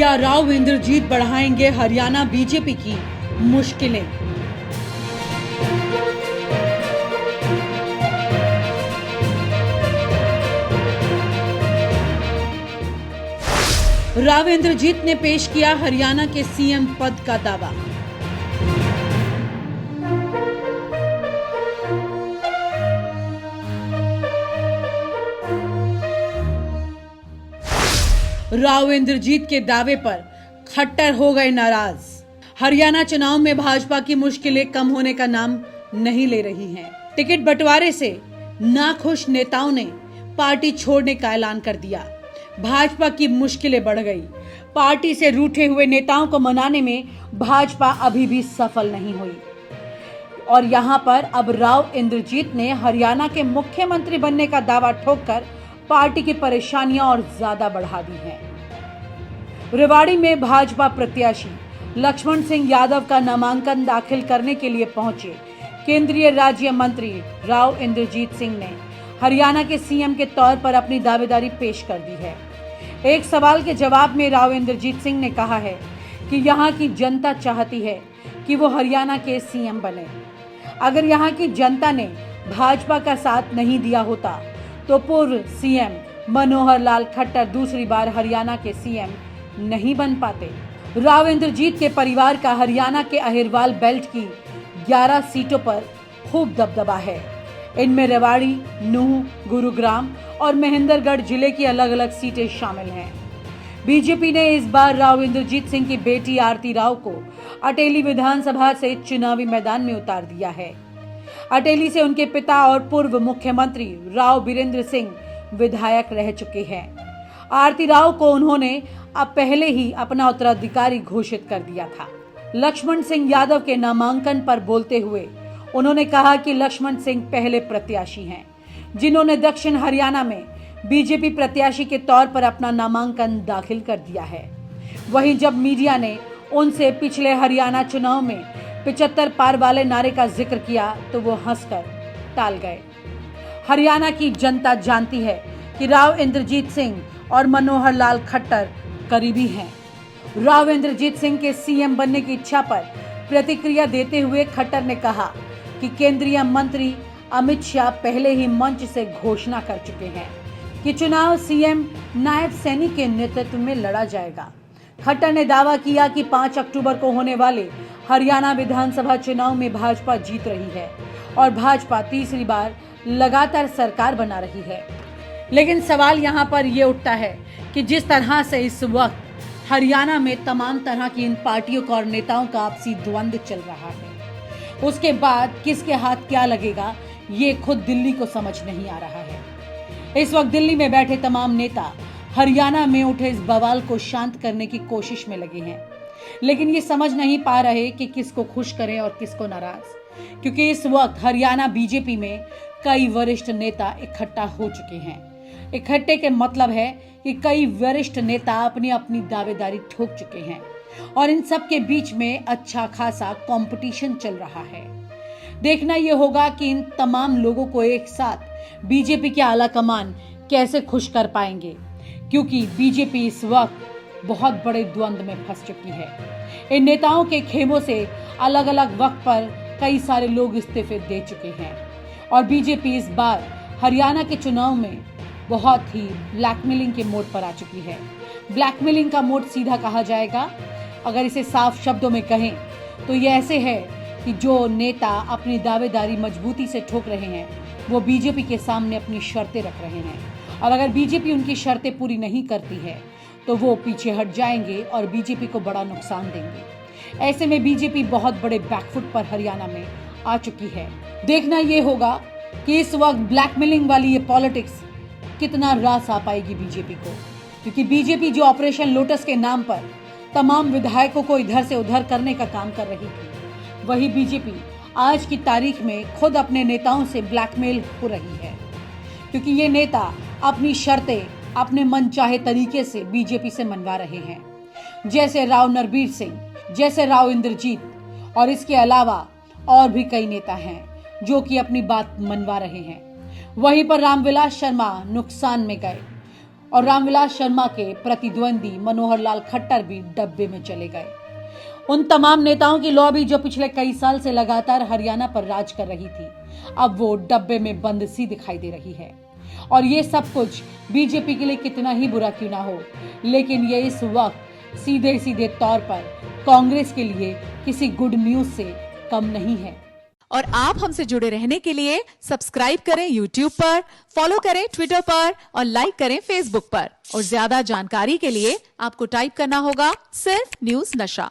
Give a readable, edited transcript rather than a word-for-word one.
क्या राव इंद्रजीत बढ़ाएंगे हरियाणा बीजेपी की मुश्किलें? राव इंद्रजीत ने पेश किया हरियाणा के सीएम पद का दावा। राव इंद्रजीत के दावे पर खट्टर हो गए नाराज। हरियाणा चुनाव में भाजपा की मुश्किलें कम होने का नाम नहीं ले रही हैं। टिकट बंटवारे से नाखुश नेताओं ने पार्टी छोड़ने का ऐलान कर दिया। भाजपा की मुश्किलें बढ़ गई। पार्टी से रूठे हुए नेताओं को मनाने में भाजपा अभी भी सफल नहीं हुई और यहां पर अब राव इंद्रजीत ने हरियाणा के मुख्यमंत्री बनने का दावा ठोककर पार्टी की परेशानियां और ज्यादा बढ़ा दी हैं। रेवाड़ी में भाजपा प्रत्याशी लक्ष्मण सिंह यादव का नामांकन दाखिल करने के लिए पहुंचे केंद्रीय राज्य मंत्री राव इंद्रजीत सिंह ने हरियाणा के सीएम के तौर पर अपनी दावेदारी पेश कर दी है। एक सवाल के जवाब में राव इंद्रजीत सिंह ने कहा है कि यहां की जनता चाहती है कि वो हरियाणा के सीएम बने। अगर यहां की जनता ने भाजपा का साथ नहीं दिया होता तो पूर्व सीएम मनोहर लाल खट्टर दूसरी बार हरियाणा के सीएम नहीं बन पाते। राव इंद्रजीत के परिवार का हरियाणा के अहिरवाल बेल्ट की 11 सीटों पर खूब दबदबा है। इनमें रेवाड़ी, नूंह, गुरुग्राम और महेंद्रगढ़ जिले की अलग अलग सीटें शामिल हैं। बीजेपी ने इस बार राव इंद्रजीत सिंह की बेटी आरती राव को अटेली विधानसभा से चुनावी मैदान में उतार दिया है। अटेली से उनके पिता और पूर्व मुख्यमंत्री राव बीरेंद्र सिंह विधायक रह चुके हैं। आरती राव को उन्होंने अब पहले ही अपना उत्तराधिकारी घोषित कर दिया था। लक्ष्मण सिंह यादव के नामांकन पर बोलते हुए उन्होंने कहा कि लक्ष्मण सिंह पहले प्रत्याशी हैं जिन्होंने दक्षिण हरियाणा में बीजेपी प्रत्याशी के तौर पर अपना नामांकन दाखिल कर दिया है। वहीं जब मीडिया ने उनसे पिछले हरियाणा चुनाव में 75 पार वाले नारे का जिक्र किया तो वो हंसकर टाल गए। हरियाणा की जनता जानती है कि राव इंद्रजीत सिंह और मनोहर लाल खट्टर करीबी हैं। राव इंद्रजीत सिंह के सीएम बनने की इच्छा पर प्रतिक्रिया देते हुए खट्टर ने कहा कि केंद्रीय मंत्री अमित शाह पहले ही मंच से घोषणा कर चुके हैं कि चुनाव सीएम नायब सैनी के नेतृत्व में लड़ा जाएगा। खट्टर ने दावा किया कि 5 अक्टूबर को होने वाले हरियाणा विधानसभा चुनाव में भाजपा जीत रही है और भाजपा तीसरी बार लगातार सरकार बना रही है। लेकिन सवाल यहाँ पर ये उठता है कि जिस तरह से इस वक्त हरियाणा में तमाम तरह की इन पार्टियों का और नेताओं का आपसी द्वंद्व चल रहा है, उसके बाद किसके हाथ क्या लगेगा ये खुद दिल्ली को समझ नहीं आ रहा है। इस वक्त दिल्ली में बैठे तमाम नेता हरियाणा में उठे इस बवाल को शांत करने की कोशिश में लगे हैं, लेकिन ये समझ नहीं पा रहे कि किसको खुश करें और किसको नाराज, क्योंकि इस वक्त हरियाणा बीजेपी में कई वरिष्ठ नेता इकट्ठा हो चुके हैं। इकट्ठे के मतलब है कि कई वरिष्ठ नेता अपनी अपनी दावेदारी ठोक चुके हैं और इन सब के बीच में अच्छा खासा कंपटीशन चल रहा है। देखना यह होगा कि इन तमाम लोगों को एक साथ बीजेपी के आला कमान कैसे खुश कर पाएंगे, क्योंकि बीजेपी इस वक्त बहुत बड़े द्वंद्व में फंस चुकी है। इन नेताओं के खेमों से अलग अलग वक्त पर कई सारे लोग इस्तीफे दे चुके हैं और बीजेपी इस बार हरियाणा के चुनाव में बहुत ही ब्लैकमेलिंग के मोड पर आ चुकी है। ब्लैकमेलिंग का मोड सीधा कहा जाएगा, अगर इसे साफ शब्दों में कहें तो ये ऐसे है कि जो नेता अपनी दावेदारी मजबूती से ठोक रहे हैं वो बीजेपी के सामने अपनी शर्तें रख रहे हैं और अगर बीजेपी उनकी शर्तें पूरी नहीं करती है तो वो पीछे हट जाएंगे और बीजेपी को बड़ा नुकसान देंगे। ऐसे में बीजेपी बहुत बड़े बैकफुट पर हरियाणा में आ चुकी है। देखना ये होगा कि इस वक्त ब्लैकमेलिंग वाली ये पॉलिटिक्स कितना रास आ पाएगी बीजेपी को, क्योंकि बीजेपी जो ऑपरेशन लोटस के नाम पर तमाम विधायकों को इधर से उधर करने का काम कर रही थी, वही बीजेपी आज की तारीख में खुद अपने नेताओं से ब्लैकमेल हो रही है, क्योंकि ये नेता अपनी शर्तें अपने मनचाहे तरीके से बीजेपी से मनवा रहे हैं, जैसे राव नरबीर सिंह, जैसे राव इंद्रजीत और इसके अलावा और भी कई नेता हैं जो कि अपनी बात मनवा रहे हैं। वहीं पर रामविलास शर्मा नुकसान में गए और रामविलास शर्मा के प्रतिद्वंदी मनोहर लाल खट्टर भी डब्बे में चले गए। उन तमाम नेताओं की लॉबी जो पिछले कई साल से लगातार हरियाणा पर राज कर रही थी, अब वो डब्बे में बंद सी दिखाई दे रही है। और ये सब कुछ बीजेपी के लिए कितना ही बुरा क्यों ना हो, लेकिन ये इस वक्त सीधे सीधे तौर पर कांग्रेस के लिए किसी गुड न्यूज से कम नहीं है। और आप हमसे जुड़े रहने के लिए सब्सक्राइब करें YouTube पर, फॉलो करें Twitter पर और लाइक करें Facebook पर। और ज्यादा जानकारी के लिए आपको टाइप करना होगा सिर्फ न्यूज नशा।